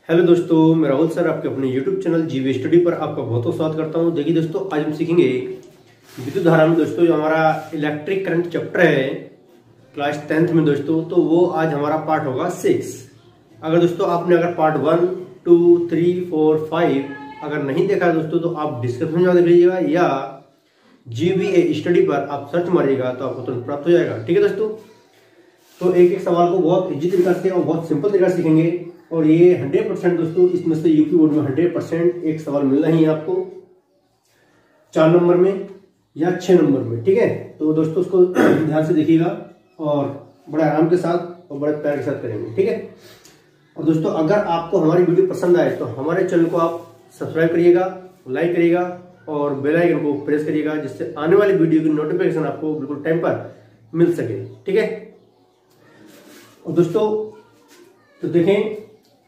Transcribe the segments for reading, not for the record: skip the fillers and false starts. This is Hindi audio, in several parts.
हेलो दोस्तों, मैं राहुल सर आपके अपने YouTube चैनल जीवी स्टडी पर आपका बहुत बहुत स्वागत करता हूं। देखिए दोस्तों, आज हम सीखेंगे विद्युत धारा में दोस्तों जो हमारा इलेक्ट्रिक करंट चैप्टर है क्लास 10th में दोस्तों, तो वो आज हमारा पार्ट होगा 6। अगर दोस्तों आपने पार्ट 1, 2, 3, 4, 5 अगर नहीं देखा है दोस्तों, तो आप डिस्क्रिप्शन में देख लीजिएगा या GVA स्टडी पर आप सर्च मारिएगा तो आपको तुरंत प्राप्त हो जाएगा। ठीक है दोस्तों, तो एक एक सवाल को बहुत इजी तरीका से और बहुत सिंपल तरीका से सीखेंगे और ये 100% दोस्तों इसमें से यूपी बोर्ड में 100% एक सवाल मिल रही है आपको 4 नंबर में या 6 नंबर में। ठीक है, तो दोस्तों उसको ध्यान से देखिएगा और बड़े आराम के साथ और बड़े प्यार के साथ करेंगे। ठीक है, और दोस्तों अगर आपको हमारी वीडियो पसंद आए तो हमारे चैनल को आप सब्सक्राइब करिएगा, लाइक करिएगा और बेल आइकन को प्रेस करिएगा, जिससे आने वाली वीडियो की नोटिफिकेशन आपको बिल्कुल टाइम पर मिल सके। ठीक है, और दोस्तों तो देखें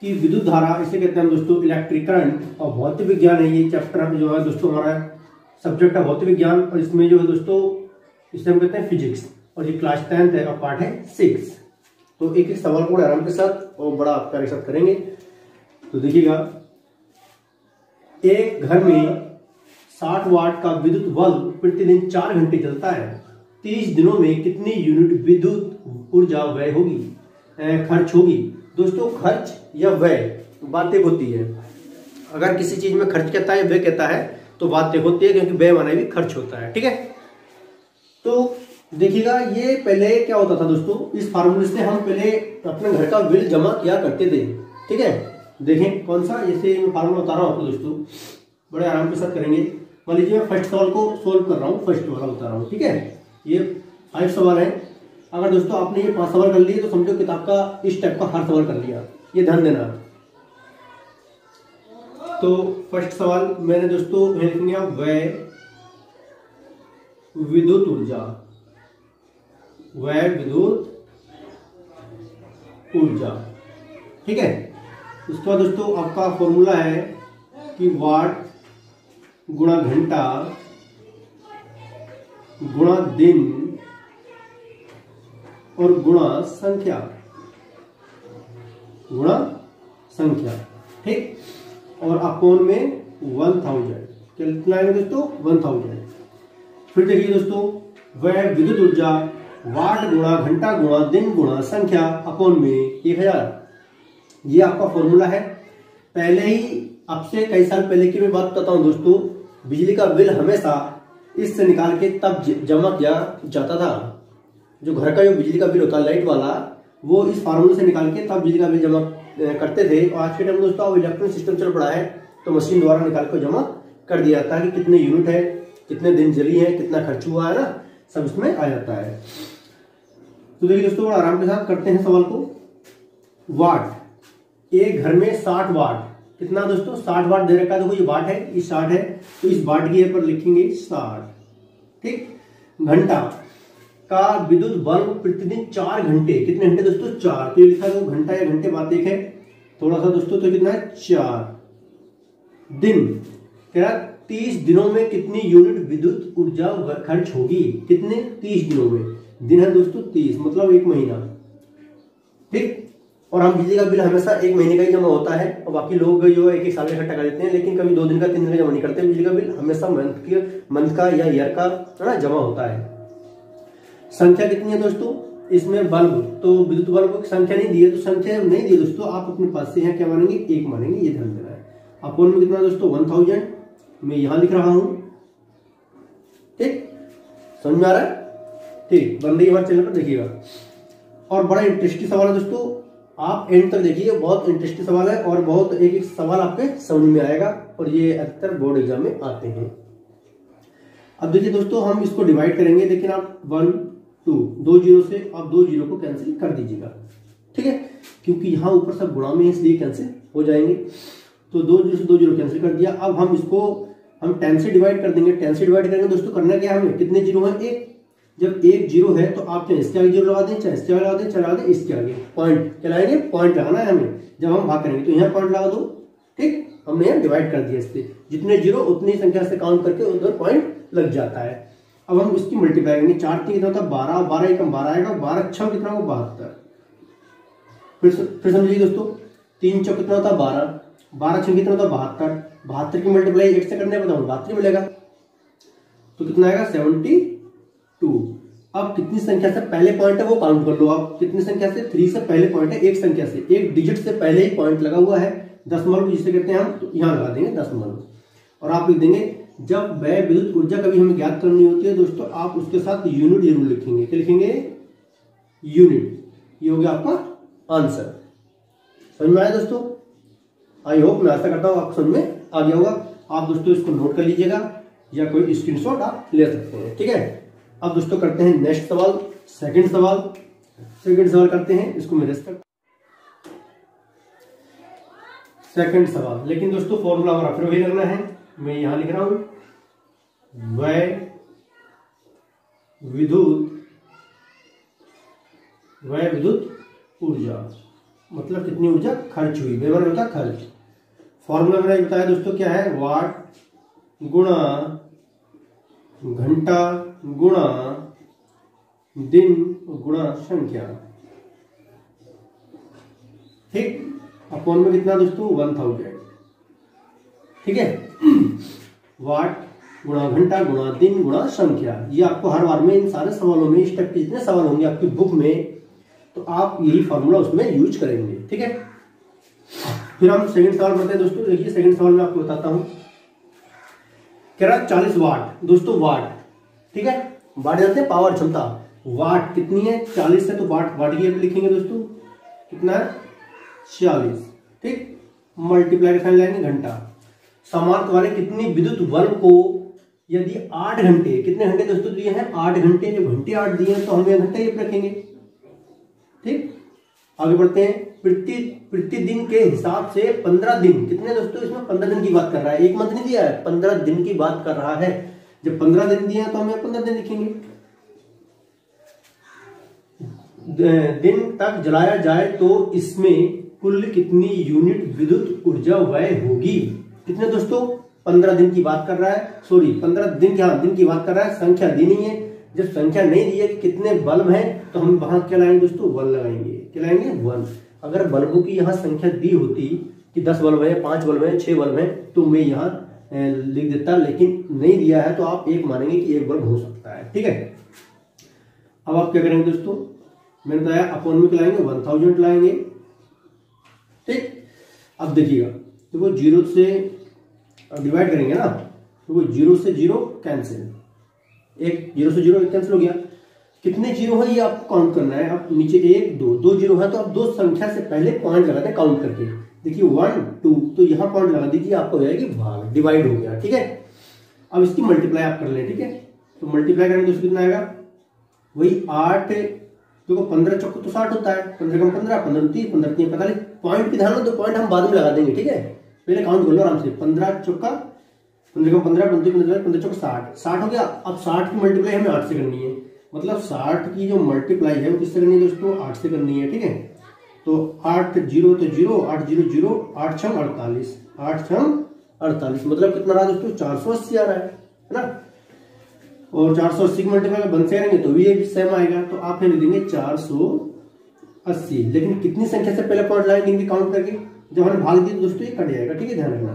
कि विद्युत धारा इसे कहते हैं दोस्तों इलेक्ट्रिक करंट, और भौतिक विज्ञान है ये चैप्टर जो है दोस्तों, हमारा सब्जेक्ट है भौतिक विज्ञान और इसमें जो है दोस्तों इसे हम कहते हैं फिजिक्स, और ये क्लास 10th है और पार्ट है 6। तो एक एक सवाल को आराम के साथ और बड़ा प्यार के साथ करेंगे। तो देखिएगा, एक घर में 60 वाट का विद्युत बल्ब प्रतिदिन 4 घंटे चलता है। 30 दिनों में कितनी यूनिट विद्युत ऊर्जा व्यय होगी, खर्च होगी। दोस्तों खर्च या व्यय बातें होती है, अगर किसी चीज में खर्च कहता है व्यय कहता है तो बातें होती है, क्योंकि व्यय माने भी खर्च होता है। ठीक है, तो देखिएगा ये पहले क्या होता था दोस्तों, इस फार्मूले से हम पहले अपने घर का बिल जमा किया करते थे। ठीक है, देखें कौन सा, जैसे मैं फार्मूला बता रहा हूं आपको दोस्तों, बड़े आराम के साथ करेंगे। मान लीजिए मैं फर्स्ट सवाल को सोल्व कर रहा हूँ, फर्स्ट वाला बता रहा हूँ। ठीक है, ये 5 सवाल है। अगर दोस्तों आपने ये 5 सवाल कर लिए तो समझो किताब का इस टाइप का हर सवाल कर लिया, ये ध्यान देना। तो फर्स्ट सवाल मैंने दोस्तों लिख लिया, व्यय विद्युत ऊर्जा, व्यय विद्युत ऊर्जा। ठीक है, उसके बाद दोस्तों आपका फॉर्मूला है कि वाट गुणा घंटा गुणा दिन और गुणा संख्या, गुणा संख्या। ठीक, और अपोन में 1000, कितना आएगा दोस्तों 1000। फिर देखिए दोस्तों, वह विद्युत ऊर्जा वाट गुणा घंटा गुणा दिन गुणा संख्या अपोन में 1000। ये आपका फॉर्मूला है। पहले ही आपसे कई साल पहले की मैं बात बताता हूं दोस्तों, बिजली का बिल हमेशा इससे निकाल के तब जमा किया जाता था। जो घर का जो बिजली का बिल होता है लाइट वाला, वो इस फार्मूले से निकाल के तब बिजली का बिल जमा करते थे। और आज के टाइम दोस्तों अब इलेक्ट्रॉनिक सिस्टम चल पड़ा है, तो मशीन द्वारा निकाल कर जमा कर दिया जाता है कि कितने यूनिट है, कितने दिन जली है, कितना खर्च हुआ है ना, सब इसमें आ जाता है। तो देखिए दोस्तों बड़ा आराम के साथ करते हैं सवाल को। वाट, एक घर में 60 वाट, कितना दोस्तों 60 वाट दे रखा है। देखो ये वाट है, ये 60 है, तो इस वाट की पर लिखेंगे 60। ठीक, घंटा का विद्युत बल्ब प्रतिदिन 4 घंटे, कितने घंटे दोस्तों 4, तो ये लिखा है घंटा या घंटे बात एक है थोड़ा सा दोस्तों, तो कितना है 4 दिन। कह रहा 30 दिनों में कितनी यूनिट विद्युत ऊर्जा खर्च होगी, कितने 30 दिनों में, दिन है दोस्तों 30 मतलब 1 महीना। ठीक, और हम बिजली का बिल हमेशा 1 महीने का ही जमा होता है, और बाकी लोग जो है 1 साल का इकट्ठा कर देते हैं, लेकिन कभी 2 दिन का 3 दिन का जमा नहीं करते। बिजली का बिल हमेशा मंथ का या ईयर का ना जमा होता है। संख्या कितनी है दोस्तों, इसमें बल्ब, तो विद्युत बल्ब की संख्या नहीं दी है, तो संख्या नहीं दी दोस्तों, आप अपने पास से यहाँ क्या मानेंगे 1 मानेंगे, ये ध्यान देना है। अपोन में कितना दोस्तों 1000, मैं यहां लिख रहा हूं। ठीक, समझ में आ रहा है। ठीक, बन रही है हमारे चैनल पर, देखिएगा। और बड़ा इंटरेस्टिंग सवाल है दोस्तों, आप एंड तक देखिए, बहुत इंटरेस्टिंग सवाल है और बहुत एक एक सवाल आपके समझ में आएगा, और ये अक्सर बोर्ड एग्जाम में आते हैं। अब देखिए दोस्तों, हम इसको डिवाइड करेंगे, लेकिन आप 1, 2 जीरो से आप 2 जीरो को कैंसिल कर दीजिएगा। ठीक है, क्योंकि यहाँ ऊपर सब गुणा में है इसलिए कैंसिल हो जाएंगे। तो 2 जीरो से 2 जीरो कैंसिल कर दिया। अब हम इसको 10 से डिवाइड कर देंगे। 10 से डिवाइड करेंगे दोस्तों, करना क्या है हमें, कितने जीरो है 1। जब 1 जीरो है तो आप चाहे इसके आगे जीरो लगा दें, चाहे इसके आगे लगा दें, चला दें इसके आगे पॉइंट, क्या लगाएंगे पॉइंट लगाना है हमें। जब हम भाग करेंगे तो यहाँ पॉइंट लगा दो। ठीक, हमने यहाँ डिवाइड कर दिया, इससे जितने जीरो उतनी संख्या से काउंट करके उधर पॉइंट लग जाता है। अब हम इसकी मल्टीप्लाई करेंगे, 4 3 कितना होता है 12, 12 1 12 आएगा, 12 6 कितना होगा 72। फिर समझिए दोस्तों, 3 चौक कितना होता है 12, 12 छः कितना होता है 72, 72 की मल्टीप्लाई 8 से करने बताऊँ 72 मिलेगा, तो कितना आएगा 72। अब कितनी संख्या से पहले पॉइंट है वो काउंट कर लो आप, कितनी संख्या से 3 से पहले पॉइंट है, एक संख्या से एक डिजिट से पहले ही पॉइंट लगा हुआ है, दशमलव जिसे कहते हैं हम, तो यहाँ लगा देंगे दशमलव। और आप लिख देंगे जब वह विद्युत ऊर्जा कभी हमें ज्ञात करनी होती है दोस्तों, आप उसके साथ यूनिट जरूर लिखेंगे, क्या लिखेंगे यूनिट। ये हो गया आपका आंसर। समझ में आया दोस्तों? आई होप, मैं आशा करता हूँ आपको समझ में आ गया होगा। आप दोस्तों इसको नोट कर लीजिएगा या कोई स्क्रीनशॉट आप ले सकते हैं, ठीक है। अब दोस्तों करते हैं नेक्स्ट सवाल, सेकंड सवाल करते हैं, इसको मेरे सेकंड सवाल। लेकिन दोस्तों फॉर्मूला हमारा फिर वही लगना है, मैं यहां लिख रहा हूं वह विद्युत ऊर्जा, मतलब कितनी ऊर्जा खर्च हुई, व्यवहार होता खर्च। फॉर्मूला मैंने बताया दोस्तों क्या है, वाट गुणा घंटा गुणा दिन गुणा संख्या, ठीक। अपॉन में कितना दोस्तों 1000, ठीक है। वाट गुणा घंटा गुणा दिन गुणा संख्या, ये आपको हर बार में इन सारे सवालों में, इस टाइप के जितने सवाल होंगे आपकी बुक में, तो आप यही फॉर्मूला उसमें यूज करेंगे, ठीक है। फिर हम सेकंड सवाल पढ़ते हैं दोस्तों। देखिए सेकंड सवाल में आपको बताता हूं, कह रहा 40 वाट दोस्तों, वाट, ठीक है। वाट जानते हैं पावर, क्षमता। वाट कितनी है 40 है, तो वाट की लिखेंगे दोस्तों, कितना है 40, ठीक। मल्टीप्लाई का साइन लाएंगे घंटा। समार्थ वाले कितनी विद्युत बल्ब को यदि 8 घंटे, कितने घंटे दोस्तों दिए हैं 8 घंटे, जब घंटे 8 दिए हैं तो हम घंटे ये रखेंगे, ठीक। आगे बढ़ते हैं, प्रतिदिन के हिसाब से 15 दिन, कितने दोस्तों इसमें 15 दिन की बात कर रहा है, एक मंथ नहीं दिया है, 15 दिन की बात कर रहा है। जब 15 दिन दिया है तो हम 15 दिन लिखेंगे। दिन तक जलाया जाए तो इसमें कुल कितनी यूनिट विद्युत ऊर्जा व्यय होगी, कितने दोस्तों 15 दिन की बात कर रहा है, सॉरी 15 दिन की बात कर रहा है, संख्या दी नहीं है। जब संख्या नहीं दी है कि कितने बल्ब हैं, तो हम वहां क्या लाएंगे दोस्तों 1 लगाएंगे, क्या लाएंगे 1। अगर बल्बों की यहाँ संख्या दी होती कि 10 बल्ब है, 5 बल्ब है, 6 बल्ब है, तो मैं यहाँ लिख देता, लेकिन नहीं दिया है तो आप एक मानेंगे कि एक बल्ब हो सकता है, ठीक है। अब आप क्या करेंगे दोस्तों, मैंने बताया अपॉन में लाएंगे 1000 लाएंगे, ठीक। अब देखिएगा तो वो 0 से डिवाइड करेंगे ना, तो वो 0 से 0 कैंसिल, एक 0 से 0 कैंसिल हो गया। कितने जीरो है ये आपको काउंट करना है। आप नीचे 1 2 जीरो है, तो आप 2 संख्या से पहले पॉइंट लगाते हैं काउंट करके। देखिए 1 2, तो यहाँ पॉइंट लगा दीजिए, आपको हो जाएगी भाग, डिवाइड हो गया, ठीक है। अब इसकी मल्टीप्लाई आप कर लें, ठीक है। तो मल्टीप्लाई करेंगे तो कितना आएगा, वही 8, देखो 15 चौको तो 60 होता है, 15 कम 15, 15 30, 15 3 45। पॉइंट की ध्यान हो तो पॉइंट हम बाद में लगा देंगे, ठीक है। पहले काउंट कर लो आराम से, 15 चौका 15 कम 15, 15 चौका 60 हो गया। अब 60 की मल्टीप्लाई हमें 8 से करनी है, मतलब 60 की जो मल्टीप्लाई है वो किससे करनी है दोस्तों, 8 से करनी है, ठीक है। तो 8 0 तो 0, 8 0 0, 8 6 48, 8 6 48, मतलब कितना रहा दोस्तों 480 आ रहा है ना। और 480 की मल्टीप्लाई बंद से करेंगे तो भी ये सेम आएगा, तो आप लिख देंगे 480। लेकिन कितनी संख्या से पहले पॉइंट लाएंगे इनकी काउंट करके, जब हमने भाग दिया दोस्तों ये कट जाएगा, ठीक है, ध्यान रखना।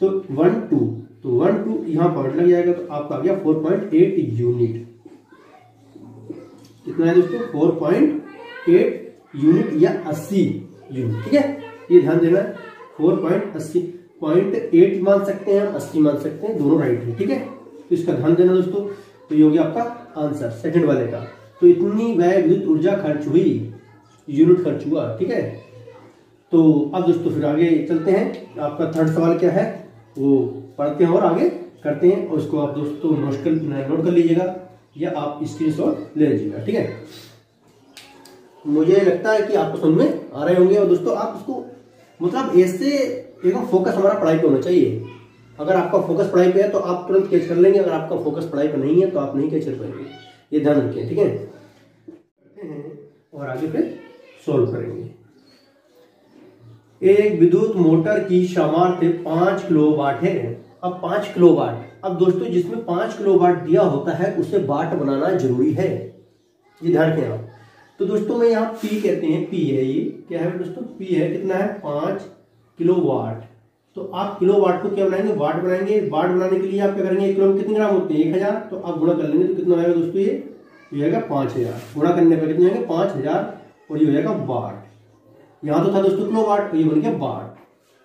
तो 1 2, तो 1 2 यहाँ पॉइंट लग जाएगा, तो आपका आ गया 4.8 यूनिट। कितना है दोस्तों 4.8 यूनिट या 80 यूनिट, ठीक है। ये ध्यान देना है, 4.80, 0.8 मान सकते हैं, 80 मान सकते हैं, दोनों राइट है, ठीक है। तो इसका ध्यान देना दोस्तों। तो ये हो गया आपका आंसर सेकंड वाले का। तो इतनी वह विद्युत ऊर्जा खर्च हुई, यूनिट खर्च हुआ, ठीक है। तो अब दोस्तों फिर आगे चलते हैं। आपका थर्ड सवाल क्या है वो पढ़ते हैं और आगे करते हैं, और उसको आप दोस्तों नोट कर लीजिएगा या आप स्क्रीनशॉट ले लीजिएगा, ठीक है। मुझे लगता है कि आपको समझ में आ रहे होंगे, और दोस्तों आप उसको मतलब ऐसे एकदम फोकस हमारा पढ़ाई पे होना चाहिए। अगर आपका फोकस पढ़ाई पे है तो आप तुरंत कैच कर लेंगे, अगर आपका फोकस पढ़ाई पे नहीं है तो आप नहीं कैच कर पाएंगे, ये ध्यान रखें, ठीक है। और आगे फिर सॉल्व करेंगे। एक विद्युत मोटर की सामर्थ्य 5 किलोवाट है। अब 5 किलोवाट, अब दोस्तों जिसमें 5 किलोवाट दिया होता है उसे वाट बनाना जरूरी है, ये ध्यान रखें आप। तो दोस्तों मैं यहाँ पी कहते हैं, पी है ये क्या है दोस्तों, पी है, कितना है 5 किलोवाट। तो आप किलोवाट को क्या बनाएंगे, वाट बनाएंगे। वाट बनाने के लिए आप क्या करेंगे, 1 किलो में कितने ग्राम होते हैं 1000, तो आप गुणा कर लेंगे तो कितना आएगा दोस्तों, ये आएगा 5000। गुणा करने पर कितने आएंगे 5000 और ये हो जाएगा वाट। यहाँ तो था दोस्तों किलोवाट, ये बन गया वाट,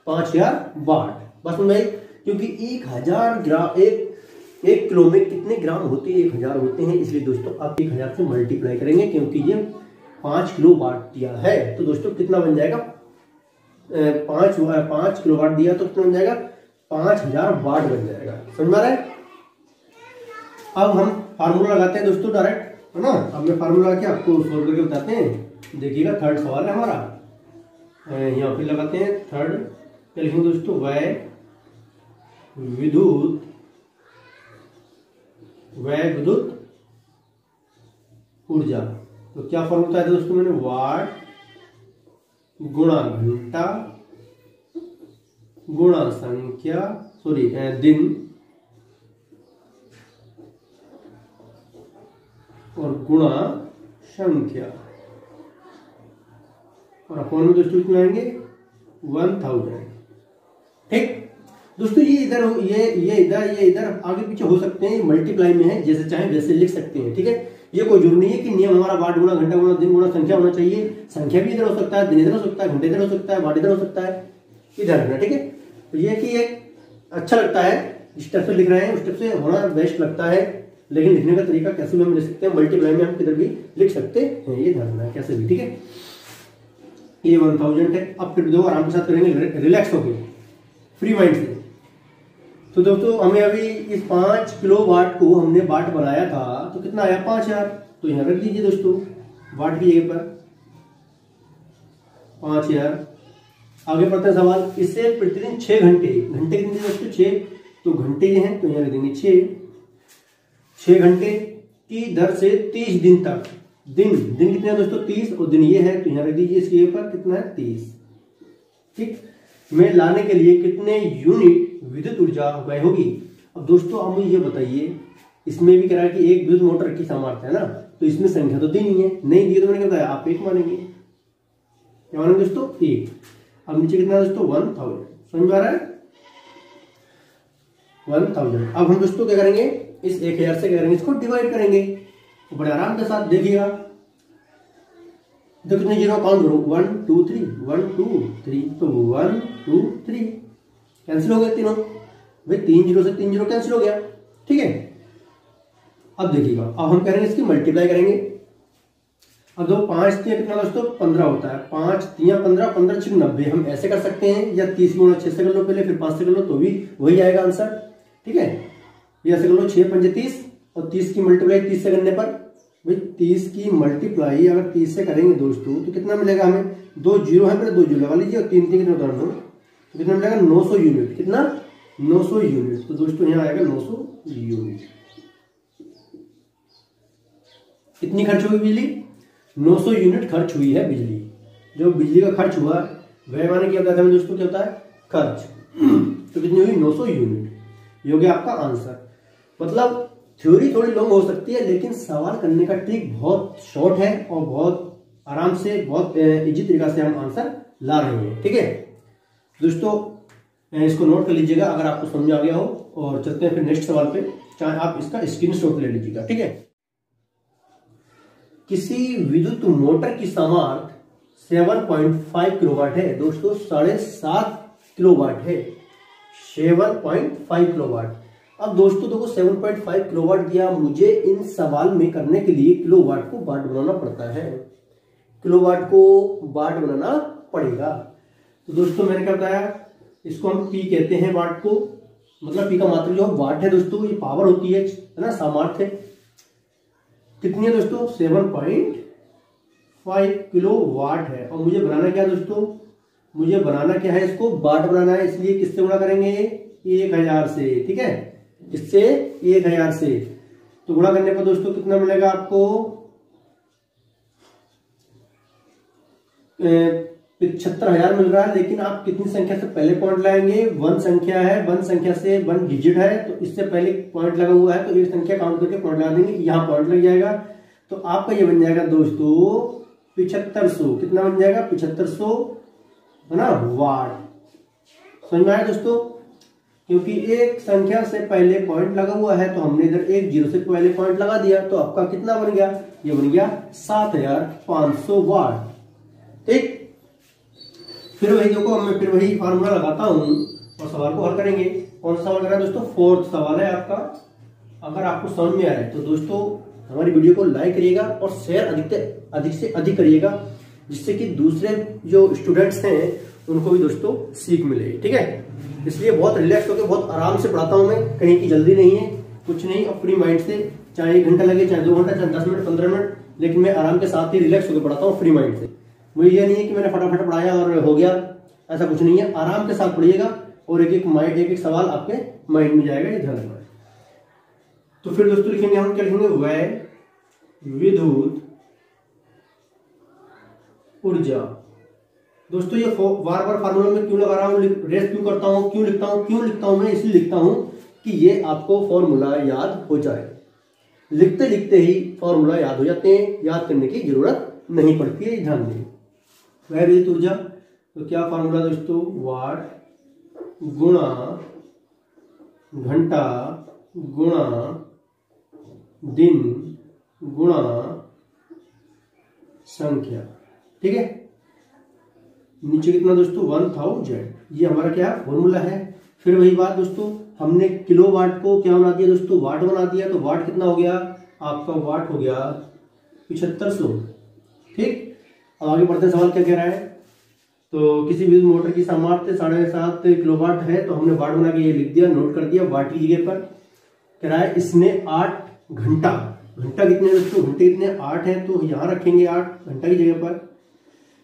5000 वाट। बस भाई, क्योंकि 1000 ग्राम, एक किलो में कितने ग्राम होते हैं, 1000 होते हैं, इसलिए दोस्तों आप 1000 से मल्टीप्लाई करेंगे क्योंकि ये 5 किलो वाट दिया है। तो दोस्तों कितना बन जाएगा, 5 किलो वाट दिया तो कितना बन जाएगा, 5000 वाट बन जाएगा। समझ में आ रहा है। अब हम फार्मूला लगाते हैं दोस्तों डायरेक्ट, है ना। अब मैं फार्मूला लगा के आपको सोल्व करके बताते हैं। देखिएगा थर्ड सवाल है हमारा, यहाँ पे लगाते हैं थर्ड। क्या लिखेंगे दोस्तों, वह विद्युत ऊर्जा। तो क्या फॉर्मूला है दोस्तों, मैंने वाट गुणा घंटा गुणा संख्या, सॉरी दिन, और गुणा संख्या, और अपॉन में दोस्तों कितना आएंगे 1000। ठीक दोस्तों, ये इधर ये इधर आगे पीछे हो सकते हैं, मल्टीप्लाई में है, जैसे चाहे वैसे लिख सकते हैं। ठीक है, ये कोई जरूरी नहीं है कि नियम हमारा वाट गुणा घंटा गुणा दिन गुणा संख्या होना चाहिए। संख्या भी इधर हो सकता है, दिन इधर हो सकता है, घंटे इधर हो सकता है, वाट इधर हो सकता है, इधर रखना। ठीक है, तो ये कि एक अच्छा लगता है, जिस स्टेप से लिख रहे हैं उस स्टेप से होना बेस्ट लगता है, लेकिन लिखने का तरीका कैसे भी हम लिख सकते हैं, मल्टीप्लाई में हम किधर भी लिख सकते हैं, ये ध्यान रखना है कैसे भी। ठीक है, ये 1000 है। अब फिर दो आराम के साथ करेंगे, रिलैक्स होके, फ्री माइंड से। तो दोस्तों हमें अभी इस 5 किलो वाट को हमने वाट बनाया था, तो कितना आया 5000, तो यहां रख दीजिए दोस्तों वाट की जगह पर 5000। आगे पढ़ते हैं सवाल, इससे प्रतिदिन 6 घंटे, घंटे कितने दोस्तों 6, तो घंटे ये हैं तो यहां रख देंगे 6 घंटे की दर से 30 दिन तक। दिन कितने हैं दोस्तों 30, और दिन ये है तो यहां रख दीजिए इसके ऊपर कितना है 30। ठीक, में लाने के लिए कितने यूनिट विद्युत ऊर्जा व्यय होगी। अब दोस्तों आप मुझे ये बताइए, इसमें भी कह रहा है कि एक विद्युत मोटर की सामर्थ्य है ना, तो इसमें संख्या तो दी नहीं है, नहीं दी तो मैंने क्या बताया, आप 1 मानेंगे। क्या मानेंगे दोस्तों 1। अब नीचे कितना दोस्तों 1000, समझ में आ रहा है 1000। अब हम दोस्तों क्या करेंगे, इस 1000 से क्या करेंगे, इसको डिवाइड करेंगे, तो बड़े आराम के साथ देखिएगा। तो कितने जीरो काउंट करो, 1 2 3 1 2 3, तो 1 2 3 कैंसिल हो गए तीनों भाई, 3 जीरो से 3 जीरो कैंसिल हो गया। ठीक है, अब देखिएगा, अब हम करेंगे इसकी मल्टीप्लाई करेंगे। अब दो 5 3 कितना दोस्तों 15 होता है, 5 3 15, 15 6 90। हम ऐसे कर सकते हैं, या 30 गुणा 6 से कर लो पहले, फिर 5 से कर लो तो भी वही आएगा आंसर। ठीक है, ये ऐसे कर लो 6 5 30, और 30 की मल्टीप्लाई 30 से करने पर भाई 30 की मल्टीप्लाई अगर 30 से करेंगे दोस्तों तो कितना मिलेगा हमें, 2 जीरो है, पहले 2 जीरो लगा लीजिए, और 3 3 कितना उतार दो, तो कितना मिलेगा 900 यूनिट। कितना 900 यूनिट। तो दोस्तों यहाँ आएगा 900 यूनिट। कितनी खर्च हुई बिजली, 900 यूनिट खर्च हुई है बिजली। जो बिजली का खर्च हुआ वह माने क्या होता है दोस्तों, क्या होता है खर्च। तो कितनी हुई 900 यूनिट, ये हो गया आपका आंसर। मतलब थ्योरी थोड़ी लॉन्ग हो सकती है, लेकिन सवाल करने का ट्रिक बहुत शॉर्ट है और बहुत आराम से, बहुत इजी तरीका से हम आंसर ला रहे हैं। ठीक है दोस्तों, इसको नोट कर लीजिएगा अगर आपको समझ आ गया हो, और चलते हैं फिर नेक्स्ट सवाल पे, चाहे आप इसका स्क्रीनशॉट ले लीजिएगा। ठीक है, किसी विद्युत मोटर की सामर्थ्य 7.5 किलोवाट है दोस्तों, 7.5 किलोवाट है, 7.5 किलोवाट। अब दोस्तों देखो 7.5 किलोवाट दिया, मुझे इन सवाल में करने के लिए किलोवाट को वाट बनाना पड़ता है, किलोवाट को वाट बनाना पड़ेगा। तो दोस्तों मैंने क्या बताया, इसको हम पी कहते हैं वाट को, मतलब पी का मात्रा जो वाट है दोस्तों, ये पावर होती है ना, सामर्थ्य कितनी है दोस्तों 7.5 किलो वाट है। और मुझे बनाना क्या दोस्तों, मुझे बनाना क्या है, इसको वाट बनाना है, इसलिए किससे गुणा करेंगे 1000 से। ठीक है, इससे 1000 से, तो गुणा करने पर दोस्तों कितना मिलेगा आपको 75,000 मिल रहा है। लेकिन आप कितनी संख्या से पहले पॉइंट लाएंगे, 1 संख्या है, 1 संख्या से 1 डिजिट है, तो इससे पहले पॉइंट लगा हुआ है, तो ये संख्या काउंट करके पॉइंट लगा देंगे, यहां पॉइंट लग जाएगा। तो आपका ये बन जाएगा दोस्तों 7500, कितना बन जाएगा 7500 है ना वाट। समझ में आया दोस्तों? क्योंकि एक संख्या से पहले पॉइंट लगा हुआ है तो हमने इधर एक जीरो से पहले पॉइंट लगा दिया, तो आपका कितना बन गया, ये बन गया 7500 वाट। ठीक, फिर वही देखो मैं फिर वही फार्मूला लगाता हूं और सवाल को हल करेंगे। कौन सा सवाल कर रहा है दोस्तों? फोर्थ सवाल है आपका। अगर आपको समझ में आ रहा है तो दोस्तों हमारी वीडियो को लाइक करिएगा और शेयर अधिक से अधिक करिएगा, जिससे कि दूसरे जो स्टूडेंट्स हैं उनको भी दोस्तों सीख मिले। ठीक है, इसलिए बहुत रिलैक्स होकर बहुत आराम से पढ़ाता हूं मैं, कहीं की जल्दी नहीं है, कुछ नहीं, और फ्री माइंड से, चाहे 1 घंटा लगे, चाहे 2 घंटा, चाहे 10 मिनट, 15 मिनट, लेकिन मैं आराम के साथ ही रिलैक्स होकर पढ़ाता हूँ फ्री माइंड से। मुझे ये नहीं है कि मैंने फटाफट पढ़ाया और हो गया, ऐसा कुछ नहीं है। आराम के साथ पढ़िएगा और एक एक सवाल आपके माइंड में जाएगा, ये ध्यान रखना। तो फिर दोस्तों लिखेंगे हम, क्या लिखेंगे, वह विद्युत ऊर्जा। दोस्तों ये बार बार फार्मूला में क्यों लगा रहा हूं, रेस क्यों करता हूं, क्यों लिखता हूं मैं इसलिए लिखता हूं कि ये आपको फॉर्मूला याद हो जाए। लिखते लिखते ही फॉर्मूला याद हो जाते हैं, याद करने की जरूरत नहीं पड़ती है, ध्यान दें। वह विद्युत ऊर्जा, तो क्या फॉर्मूला दोस्तों, वाट गुणा घंटा गुणा दिन गुणा संख्या। ठीक है, नीचे कितना दोस्तों 1000, ये हमारा क्या फॉर्मूला है। फिर वही बात दोस्तों, हमने किलोवाट को क्या बना दिया दोस्तों, वाट बना दिया, तो वाट कितना हो गया आपका, वाट हो गया 7500। ठीक, अब आगे बढ़ते सवाल क्या कह रहा है, तो किसी भी मोटर की सामर्थ्य 7.5 किलोवाट है, तो हमने वाट बना के ये लिख दिया, नोट कर दिया वाट की जगह पर। कह रहा है इसने 8 घंटा, घंटा कितने दोस्तों, घंटे कितने 8 हैं, तो यहां रखेंगे 8 घंटा की जगह पर।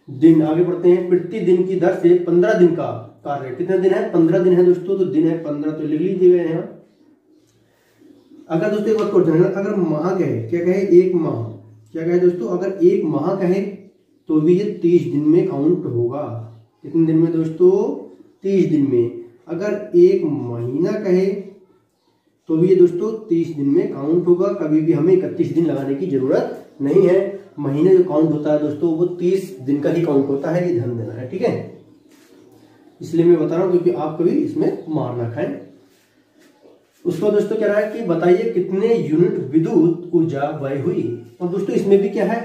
दिन आगे बढ़ते हैं, प्रति दिन की दर से 15 दिन का कार्य, कितने दिन है, 15 दिन है दोस्तों, तो दिन है 15, तो लिख लीजिएगा यहाँ। अगर दोस्तों एक बात को अगर माह कहे, क्या कहे, एक माह, क्या कहे दोस्तों, अगर एक माह कहे तो भी ये 30 दिन में काउंट होगा। कितने दिन में दोस्तों, 30 दिन में। अगर एक महीना कहे तो भी ये दोस्तों 30 दिन में काउंट होगा, कभी भी हमें 31 दिन लगाने की जरूरत नहीं है। महीने जो काउंट होता है दोस्तों वो 30 दिन का ही काउंट होता है, ये ध्यान देना है। ठीक है, इसलिए मैं बता रहा हूं क्योंकि आप कभी इसमें मार ना खाएं। उसको दोस्तों कह रहा है कि बताइए कितने यूनिट विद्युत ऊर्जा व्यय हुई। और दोस्तों इसमें भी क्या है,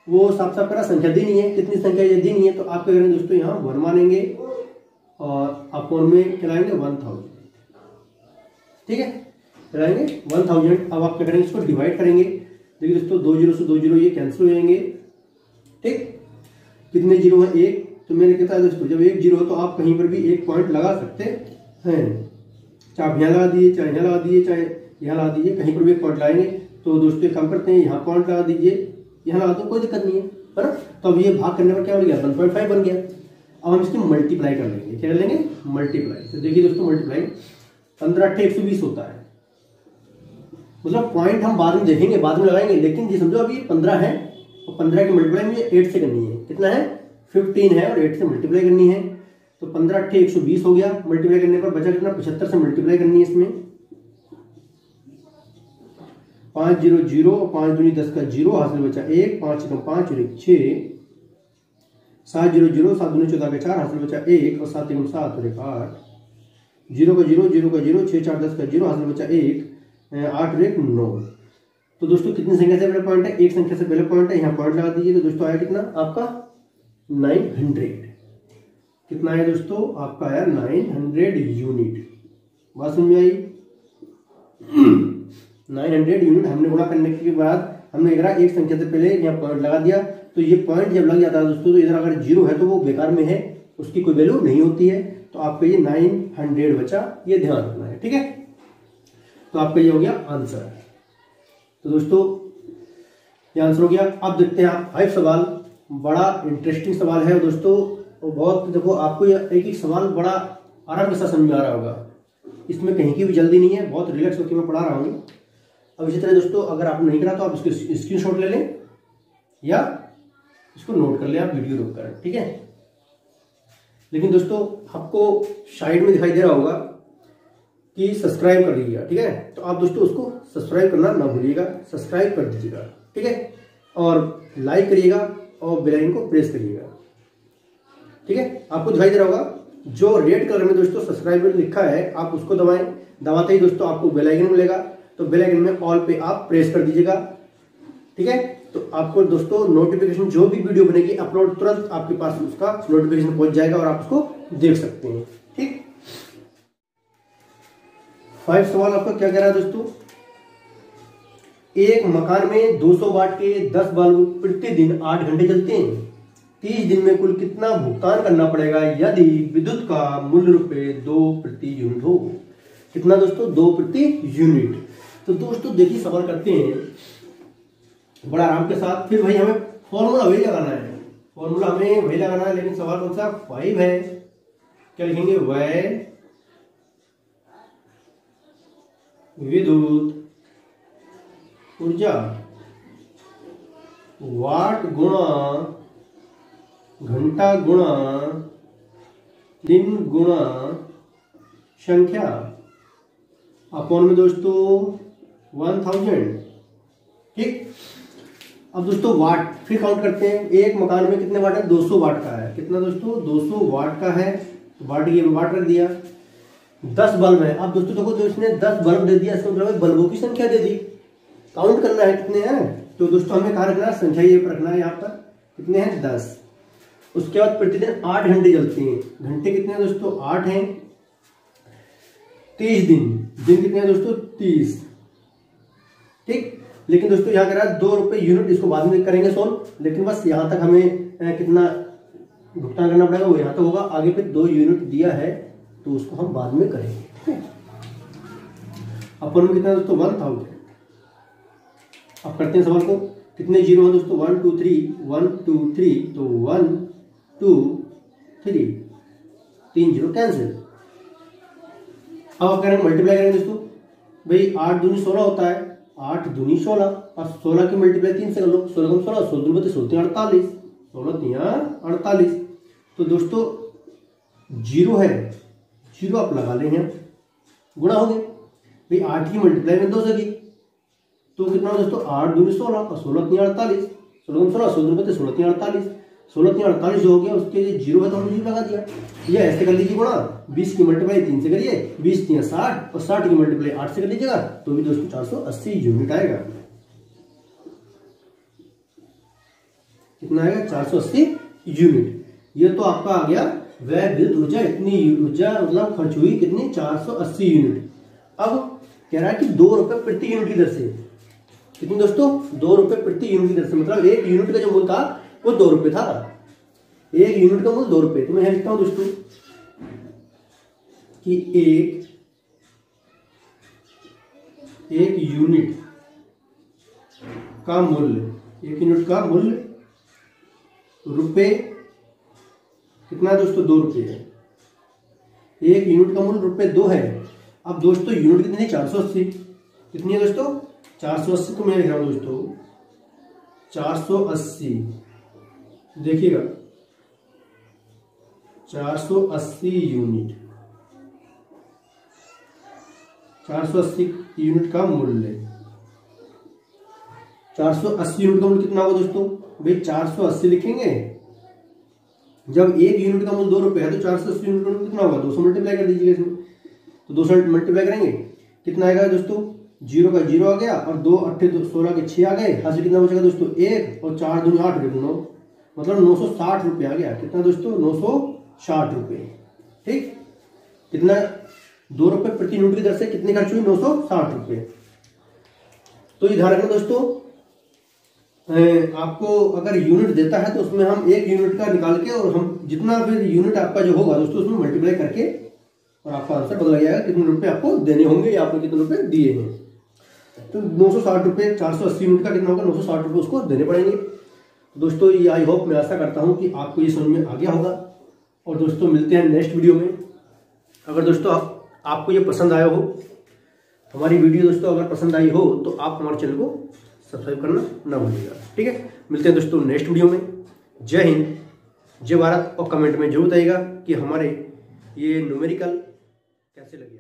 वो साफ साफ करा, संख्या दी नहीं है, कितनी संख्या ये दी नहीं है, तो आप क्या करेंगे दोस्तों, यहाँ 1 मानेंगे और अपॉन में चलाएंगे 1000। ठीक है, चलाएंगे 1000। अब आप क्या करेंगे, इसको डिवाइड करेंगे। देखिए दोस्तों 2 जीरो से 2 जीरो ये कैंसिल हो जाएंगे। ठीक, कितने जीरो है, 1, तो मैंने कहता है दोस्तों जब 1 जीरो हो तो आप कहीं पर भी एक पॉइंट लगा सकते हैं, चाहे आप यहाँ लगा दिए, चाहे यहाँ लगा दिए, चाहे यहाँ लगा दीजिए, कहीं पर भी एक पॉइंट लगाएंगे। तो दोस्तों एक काम करते हैं, यहाँ पॉइंट लगा दीजिए, यहाँ लगा दो, कोई दिक्कत नहीं है ना। तो अब ये भाग करने पर क्या बन गया, 1.5 बन गया। अब हम इसकी मल्टीप्लाई कर लेंगे, क्या कर लेंगे, मल्टीप्लाई। तो देखिए दोस्तों मल्टीप्लाई 15 × 120 होता है, मतलब पॉइंट हम बाद में देखेंगे, बाद में लगाएंगे, लेकिन ये समझो अभी 15 है और 15 की मल्टीप्लाई मुझे 8 से करनी है। कितना है, 15 है और 8 से मल्टीप्लाई करनी है। तो 15 × 120 हो गया, मल्टीप्लाई करने पर बचा कितना, 75 से मल्टीप्लाई करनी है इसमें। 5 0 0 और 5 दूनी 10 का 0, हाथ में बचा 1, 5 × 5 और 1 6, 7 0 0, 7 दूनी 14 का 4, हाथ में बचा 1 और 7 × 7 और 1 8, 0 का 0 0 का 0, 6 4 10 का 0, हाथ में बचा 1, 8 और 1 9। तो दोस्तों कितनी संख्या से पहले पॉइंट है, एक संख्या से पहले पॉइंट है, यहाँ पॉइंट लगा दीजिए। तो दोस्तों आया कितना आपका 900। कितना है दोस्तों आपका आया 900 यूनिट। बात समझ में आई, 900 यूनिट हमने गुणा करने के बाद हमने इधर एक संख्या से पहले यहाँ पॉइंट लगा दिया। तो ये पॉइंट जब लग जाता है दोस्तों, तो इधर अगर 0 है तो वो बेकार में है, उसकी कोई वैल्यू नहीं होती है। तो आपका ये 900 बचा, ये ध्यान रखना है। ठीक है, तो आपका ये हो गया आंसर। तो दोस्तों ये आंसर हो गया। अब देखते हैं आप 5 सवाल, बड़ा इंटरेस्टिंग सवाल है दोस्तों, और बहुत देखो आपको ये एक एक सवाल बड़ा आराम के साथ समझ में आ रहा होगा, इसमें कहीं की भी जल्दी नहीं है, बहुत रिलैक्स होकर मैं पढ़ा रहा हूँ। अब इसी तरह दोस्तों अगर आप नहीं करा तो आप इसको स्क्रीनशॉट ले लें या इसको नोट कर लें आप वीडियो रोक कर। ठीक है, लेकिन दोस्तों आपको साइड में दिखाई दे रहा होगा कि सब्सक्राइब कर लीजिएगा। ठीक है, तो आप दोस्तों उसको सब्सक्राइब करना ना भूलिएगा, सब्सक्राइब कर दीजिएगा। ठीक है, और लाइक करिएगा और बेल आइकन को प्रेस करिएगा। ठीक है, आपको दिखाई दे रहा होगा जो रेड कलर में दोस्तों सब्सक्राइब लिखा है, आप उसको दबाएं। दबाते ही दोस्तों आपको बेल आइकन मिलेगा, तो बेल आइकन में ऑल पे आप प्रेस कर दीजिएगा। ठीक है, तो आपको दोस्तों नोटिफिकेशन जो भी वीडियो बनेगी अपलोड तुरंत आपके पास उसका नोटिफिकेशन पहुंच जाएगा और आप उसको देख सकते हैं। ठीक, 5 सवाल आपका क्या कह रहा है दोस्तों, एक मकान में 200 वाट के 10 बल्ब प्रतिदिन 8 घंटे जलते हैं। 30 दिन में कुल कितना भुगतान करना पड़ेगा यदि विद्युत का मूल्य ₹2 प्रति यूनिट हो। कितना दोस्तों, 2 प्रति यूनिट। तो दोस्तों देखिए सवाल करते हैं बड़ा आराम के साथ। फिर भाई हमें फॉर्मूला वही लगाना है, फॉर्मूला हमें वही लगाना है, लेकिन सवाल कौन सा 5 है। क्या लिखेंगे, व्यय विद्युत ऊर्जा वाट गुणा घंटा गुणा दिन गुणा संख्या अपॉन में दोस्तों 1000। ठीक, अब दोस्तों वाट फिर काउंट करते हैं। एक मकान में कितने वाट है, 200 वाट का है। कितना दोस्तों, 200 वाट का है। वाट ये वाट रख दिया। 10 बल्ब है। अब दोस्तों देखो, जो इसने 10 बल्ब दे दिया, इसका मतलब बल्बों की संख्या दे दी। काउंट करना है कितने हैं, तो दोस्तों हमें कहाँ रखना है, संख्या ये रखना है। यहाँ पर कितने हैं, 10। उसके बाद प्रतिदिन 8 घंटे जलते हैं। घंटे कितने हैं दोस्तों, 8 हैं। 30 दिन, दिन कितने हैं दोस्तों, 30। ठीक, लेकिन दोस्तों यहाँ कह रहा है 2 रुपए यूनिट, इसको बाद में करेंगे सोल्व, लेकिन बस यहाँ तक हमें कितना भुगतान करना पड़ेगा वो यहाँ तक होगा। आगे पे 2 यूनिट दिया है तो उसको हम बाद में करेंगे। अपन में कितना दोस्तों, 1000। अब करते हैं सवाल को, कितने जीरो है दोस्तों, 1 2 3 1 2 3, तो 1 2 3 3 जीरो कैंसिल। अब आप करेंगे मल्टीप्लाई करेंगे दोस्तों, भाई 8 दूनी 16 होता है, 8 दूनी 16 और 16 की मल्टीप्लाई 3 से कर लो। 16 को 16, 16 दूनी 16 48, 16 48। तो दोस्तों जीरो है, जीरो आप लगा लेंगे, गुणा हो गए। भाई 8 की मल्टीप्लाई में 2 से की, तो कितना दोस्तों, 8 दूनी 16 और 16 3 48, 16 को 16, 16 दूनी 16 3 48, 16 3 48 जो हो गया, उसके लिए जीरो है तो हमने जीरो लगा दिया। ये ऐसे कर लीजिए गुणा, 20 की मल्टीप्लाई 3 से करिए, 20 3 60 और 60 की मल्टीप्लाई 8 से कर लीजिएगा, तो भी दोस्तों 480 यूनिट आएगा। कितना आएगा, 480 यूनिट। ये तो आपका आ गया वह विद्युत ऊर्जा, इतनी ऊर्जा मतलब खर्च हुई कितनी, 480 यूनिट। अब कह रहा है कि 2 रुपए प्रति यूनिट की दर से, कितनी दोस्तों, 2 रुपए प्रति यूनिट की दर से, मतलब 1 यूनिट का जो मूल्य था वो 2 रुपए था। 1 यूनिट का मूल्य 2 रुपए। तो मैं यहां लिखता हूं दोस्तों कि एक यूनिट का मूल्य, 1 यूनिट का मूल्य रुपए, कितना है दोस्तों, 2 रुपये है। 1 यूनिट का मूल्य ₹2 है। अब दोस्तों यूनिट कितनी है, 480। कितनी है दोस्तों, 480 को मैं लिख रहा हूं दोस्तों, 480। देखिएगा 480 यूनिट, 480 यूनिट का मूल्य, 480 यूनिट का मूल्य कितना होगा दोस्तों, भाई 480 लिखेंगे। जब 1 यूनिट का मूल्य 2 रुपए है तो 480 यूनिट का मूल्य कितना होगा, 200 मल्टीप्लाई कर दीजिएगा इसमें, तो 200 मल्टीप्लाई करेंगे, कितना आएगा दोस्तों, 0 का 0 आ गया और 2 8 16 के 6 आ गए, हासिल कितना बचेगा दोस्तों, 1 और 4 दूनी 8 9, मतलब 960 रुपये आ गया। कितना दोस्तों, 960 रुपये। ठीक, कितना, 2 रुपए प्रति यूनिट की दर से कितनी खर्च हुई, 960 रुपये। तो ये ध्यान रखना दोस्तों, आपको अगर यूनिट देता है तो उसमें हम 1 यूनिट का निकाल के और हम जितना फिर यूनिट आपका जो होगा दोस्तों उसमें मल्टीप्लाई करके और आपका आंसर बदल जाएगा, कितने रुपए आपको देने होंगे या आपने कितने रुपए दिए हैं। तो 960 रुपये, 480 यूनिट का कितना होगा, 960 रुपये उसको देने पड़ेंगे। तो दोस्तों ये आई होप, मैं आशा करता हूँ कि आपको ये समझ में आ गया होगा। और दोस्तों मिलते हैं नेक्स्ट वीडियो में। अगर दोस्तों आपको ये पसंद आया हो, हमारी वीडियो दोस्तों अगर पसंद आई हो तो आप हमारे चैनल को सब्सक्राइब करना ना भूलिएगा। ठीक है, मिलते हैं दोस्तों नेक्स्ट वीडियो में। जय हिंद, जय भारत। और कमेंट में जरूर बताइएगा कि हमारे ये न्यूमेरिकल कैसे लगे।